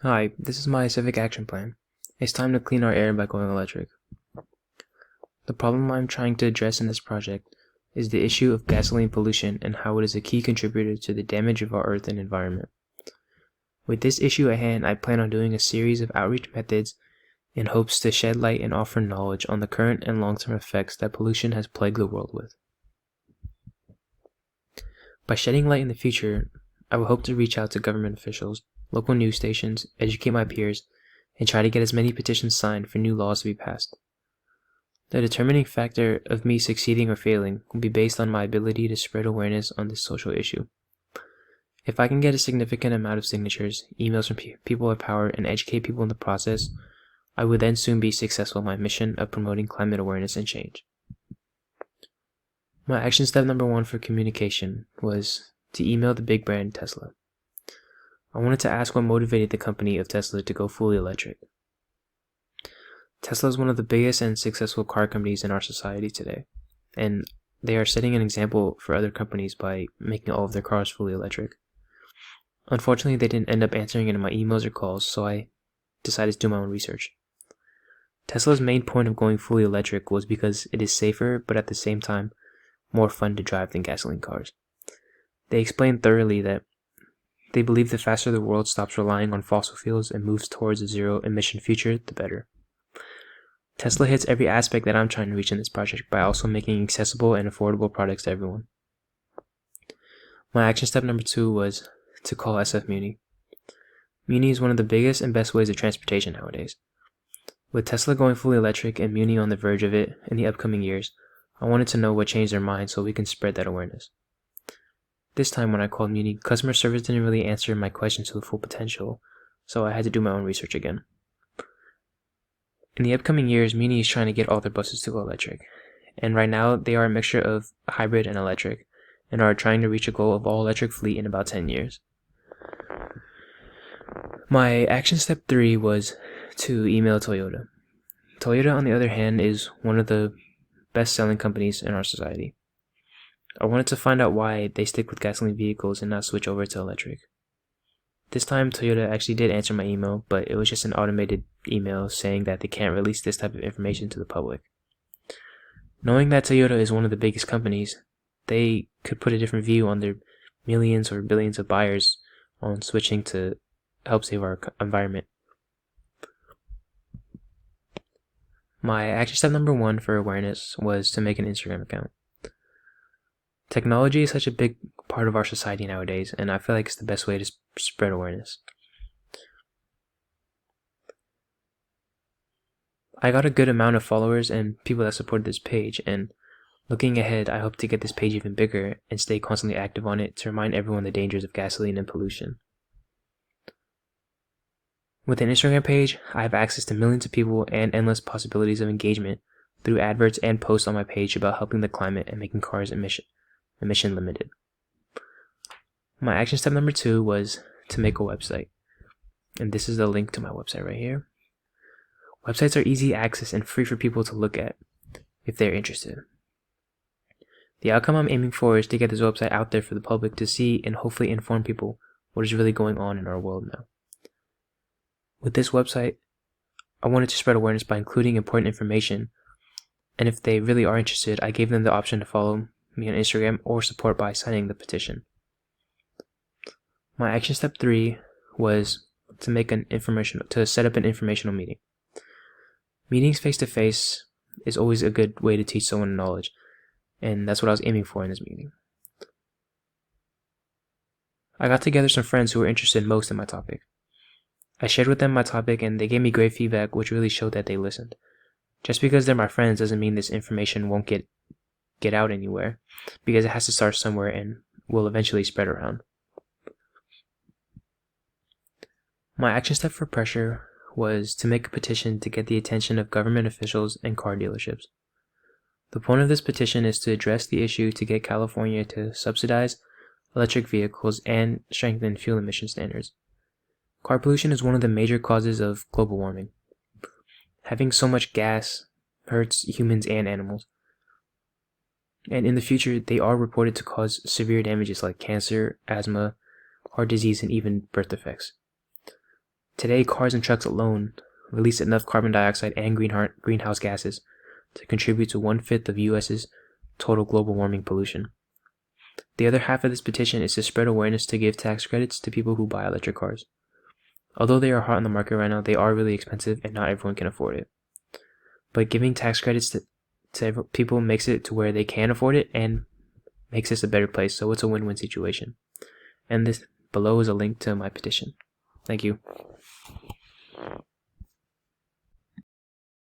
Hi, this is my civic action plan. It's time to clean our air by going electric. The problem I'm trying to address in this project is the issue of gasoline pollution and how it is a key contributor to the damage of our earth and environment. With this issue at hand, I plan on doing a series of outreach methods in hopes to shed light and offer knowledge on the current and long-term effects that pollution has plagued the world with. By shedding light in the future, I will hope to reach out to government officials, local news stations, educate my peers, and try to get as many petitions signed for new laws to be passed. The determining factor of me succeeding or failing will be based on my ability to spread awareness on this social issue. If I can get a significant amount of signatures, emails from people of power, and educate people in the process, I would then soon be successful in my mission of promoting climate awareness and change. My action step number 1 for communication was to email the big brand Tesla. I wanted to ask what motivated the company of Tesla to go fully electric. Tesla is one of the biggest and successful car companies in our society today, and they are setting an example for other companies by making all of their cars fully electric. Unfortunately, they didn't end up answering any of my emails or calls, so I decided to do my own research. Tesla's main point of going fully electric was because it is safer, but at the same time, more fun to drive than gasoline cars. They explained thoroughly that they believe the faster the world stops relying on fossil fuels and moves towards a zero-emission future, the better. Tesla hits every aspect that I'm trying to reach in this project by also making accessible and affordable products to everyone. My action step number 2 was to call SF Muni. Muni is one of the biggest and best ways of transportation nowadays. With Tesla going fully electric and Muni on the verge of it in the upcoming years, I wanted to know what changed their mind so we can spread that awareness. This time when I called Muni, customer service didn't really answer my question to the full potential, so I had to do my own research again. In the upcoming years, Muni is trying to get all their buses to go electric, and right now they are a mixture of hybrid and electric, and are trying to reach a goal of all electric fleet in about 10 years. My action step 3 was to email Toyota. Toyota, on the other hand, is one of the best-selling companies in our society. I wanted to find out why they stick with gasoline vehicles and not switch over to electric. This time, Toyota actually did answer my email, but it was just an automated email saying that they can't release this type of information to the public. Knowing that Toyota is one of the biggest companies, they could put a different view on their millions or billions of buyers on switching to help save our environment. My action step number 1 for awareness was to make an Instagram account. Technology is such a big part of our society nowadays, and I feel like it's the best way to spread awareness. I got a good amount of followers and people that supported this page, and looking ahead, I hope to get this page even bigger and stay constantly active on it to remind everyone the dangers of gasoline and pollution. With an Instagram page, I have access to millions of people and endless possibilities of engagement through adverts and posts on my page about helping the climate and making cars emission limited. My action step number 2 was to make a website, and this is the link to my website right here. Websites are easy access and free for people to look at if they're interested. The outcome I'm aiming for is to get this website out there for the public to see and hopefully inform people what is really going on in our world now. With this website, I wanted to spread awareness by including important information, and if they really are interested, I gave them the option to follow me on Instagram or support by signing the petition. My action step 3 was to set up an informational meeting. Meetings face to face is always a good way to teach someone knowledge, and that's what I was aiming for in this meeting. I got together some friends who were interested most in my topic. I shared with them my topic and they gave me great feedback, which really showed that they listened. Just because they're my friends doesn't mean this information won't get out anywhere, because it has to start somewhere and will eventually spread around. My action step for pressure was to make a petition to get the attention of government officials and car dealerships. The point of this petition is to address the issue to get California to subsidize electric vehicles and strengthen fuel emission standards. Car pollution is one of the major causes of global warming. Having so much gas hurts humans and animals. And in the future, they are reported to cause severe damages like cancer, asthma, heart disease, and even birth defects. Today, cars and trucks alone release enough carbon dioxide and greenhouse gases to contribute to 1/5 of US's total global warming pollution. The other half of this petition is to spread awareness to give tax credits to people who buy electric cars. Although they are hot on the market right now, they are really expensive and not everyone can afford it. But giving tax credits to people makes it to where they can afford it and makes this a better place, so it's a win-win situation. And this below is a link to my petition. Thank you.